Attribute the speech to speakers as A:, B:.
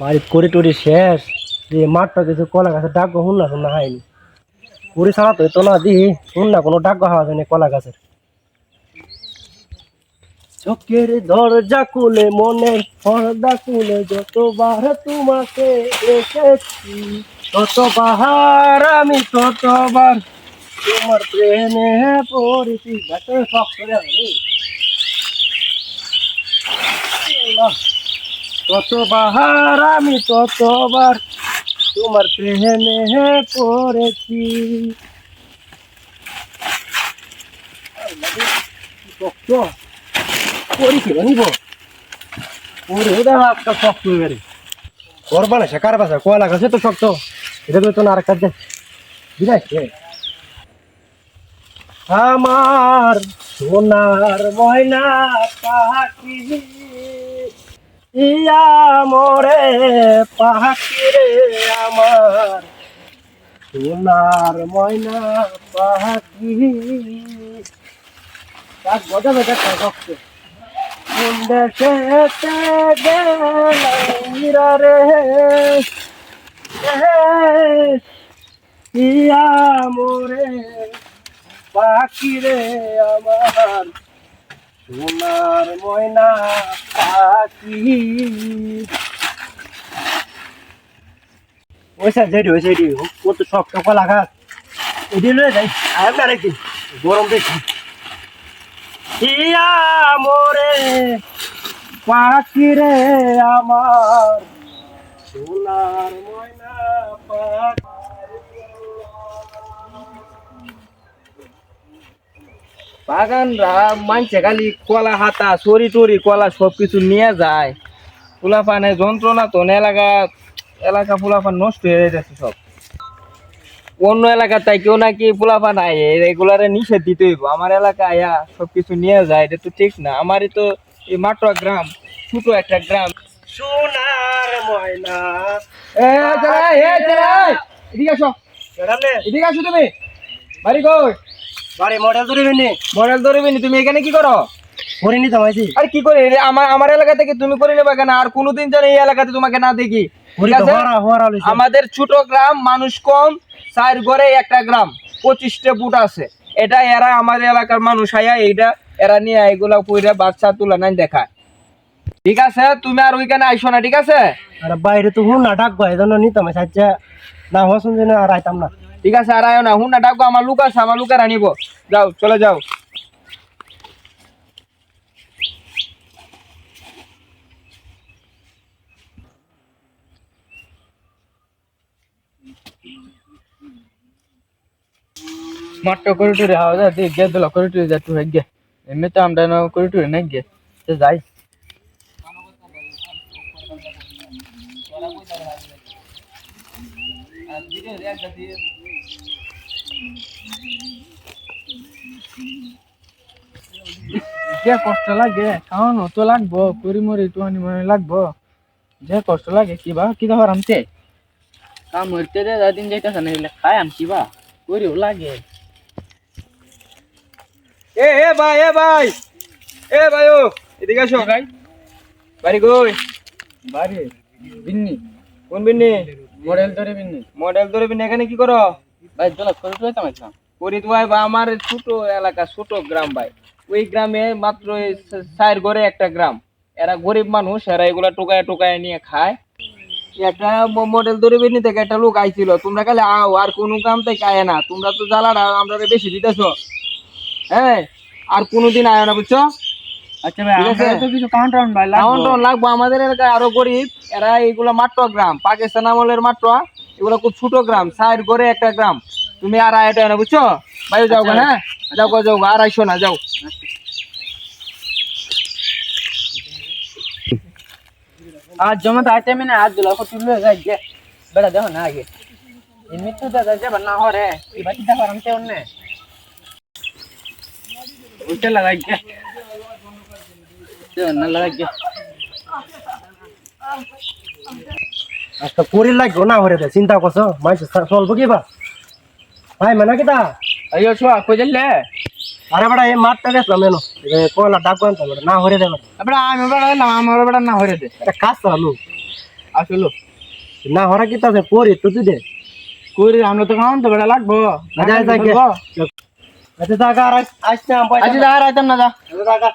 A: বাড়িত করে টরি শেষ যে মাঠটা কিছু কলা গাছের ডাক শুন না শুন না হয়নি পুরি ছাড়া তো তো না দি শুন না কোনো ডাক হাওয়া যায়নি কলা গাছের চোখের দরজা খুলে মনের পর্দা খুলে যতবার তোমাকে দেখেছি ততবার আমি ততবার তোমার প্রেমে পড়েছি দেখো শখ করে ততবার আমি ততবার তোমার প্রেমে পড়েছি পড়েছি নিব পড়ে দেখা একটা শক্ত হয়ে গেলে করবা না সে কার বাসা কয়লা গাছে তো শক্ত এটা তো না আর কাজ বুঝাইছে আমার সোনার ময়না পাখি ইয়া মোরে পাখি রে আমার সোনার ময়না পাখি কাজ গজা বেজা শক্ত কোন দেশেতে গেলা রে ইয়া মোরে পাখি রে আমার সোনার ময়না পাখি ওইসা যেটি ওই সেটি ও তো সব টাকা লাগা এটি লয়ে যাই আর না রেখি গরম দেখি ইয়া মোরে পাখি রে আমার সোনার ময়না পাখি
B: বাগানরা মানছে খালি কলা হাতা সরি টরি কলা সবকিছু নিয়ে যায় ফুলাফানে যন্ত্রণা তো এলাকা ফুলাফান নষ্ট হয়ে যাচ্ছে সব অন্য এলাকা তাই কেউ নাকি ফুলাফান আয় এগুলারে নিষেধ দিতে হইব আমার এলাকা আয়া সবকিছু নিয়ে যায় এটা তো ঠিক না আমারই তো এই মাত্র গ্রাম ছোট একটা গ্রাম
A: সোনার ময়না
B: এদিকে আসো
A: এরালে
B: এদিকে আসো তুমি বাড়ি কই
A: বাড়ি মডেল ধরবি নি
B: মডেল ধরবি নি তুমি এখানে কি করো
A: করিনি তো ভাইজি
B: আরে কি করে আমার এলাকা থেকে তুমি করে নেবে কেন আর কোনোদিন যেন এই এলাকাতে তোমাকে না দেখি ঠিক আছে? আমাদের ছোট গ্রাম মানুষ কম চার ঘরে একটা গ্রাম 25টা বুট আছে এটা এরা আমাদের এলাকার মানুষ আয়া এইটা এরা নিয়ে এগুলা কইরা বাচ্চা তুলা নাই দেখায় ঠিক আছে তুমি আর ওইখানে আইসো না ঠিক আছে
A: আরে বাইরে তো হুন না ডাকবো এজন্য নিতাম সাজ্জা না হসুন যে আর আইতাম না
B: ঠিক আছে আর আয়ো না হুন না ডাকবো আমার লোক আছে আমার লোকেরা নিব যাও চলে যাও মাত্র করিটুরি হাওয়া যা দিয়ে গে দিল করিটুরি যা তুই গে এমনি তো আমরা করিটুরি নাই গে তো যাই যে কষ্ট লাগে খাওয়ানো তো লাগবো পুরি মুড়ি টুয়ানি মনে লাগবো যে কষ্ট লাগে কিবা কি ধর আমতে কাম হইতে দে দিন যাইতাছে না খাই আম কিবা করিও লাগে এ ভাই ও এদিকে আসো ভাই বাড়ি কই বাড়ি বিন্নি কোন বিন্নি মডেল ধরে বিন্নি এখানে কি করো ভাই চলো করে তুইতাম একদম করি তুই বা আমার ছোট এলাকা ছোট গ্রাম ভাই ওই গ্রামে মাত্র 4 ঘরে একটা গ্রাম এরা গরিব মানুষ এরা এগুলা টোকায় নিয়ে খায় একটা মডেল ধরে বিন্নি থেকে একটা লোক আইছিল তোমরা খালি আও আর কোনো কাম থেকে আয় না তোমরা তো জ্বালাটা আমরা বেশি দিতেছো হ্যাঁ আর কোনোদিন আয় না বুঝছো
A: আচ্ছা ভাই আমরা তো কিছু কাউন্টার ভাই
B: কাউন্টার লাগবো আমাদের এলাকায় আরো গরিব এরা এইগুলা মাত্র গ্রাম পাকিস্তান আমলের মাত্র এগুলা খুব ছোট গ্রাম 4 ঘরে একটা গ্রাম তুমি আর আয়টা না বুঝছো ভাই যাও গা হ্যাঁ যাও আর আইসো না যাও
A: आज जमा आते मैंने आज दुला को तुले जाए बेटा देखो ना आगे इनमें तो दादा जब ना हो रहे ये बाकी दफा रमते उनने उल्टे लगा के तो ना लगा के आज तो पूरी लाइक ना हो रहे थे चिंता करছো माइस सॉल्व की बा भाई मना किता
B: अयो छो को जल्ले
A: अरे बड़ा ये मारता गया मेनो ये कोला डाक बन तो ना हो रहे थे
B: बड़ा बड़ा ना हमारा बड़ा ना हो रहे थे
A: अरे कास चालू
B: আসলো
A: না হরা কি তাছে পরে তো তুই দে
B: করি আমরা তো খাওয়ান তো বেটা লাগবো
A: আচ্ছা আচ্ছা আচ্ছা জায়গা আর আসছে আম
B: আচ্ছা যা আর আইতাম না যা
A: জায়গা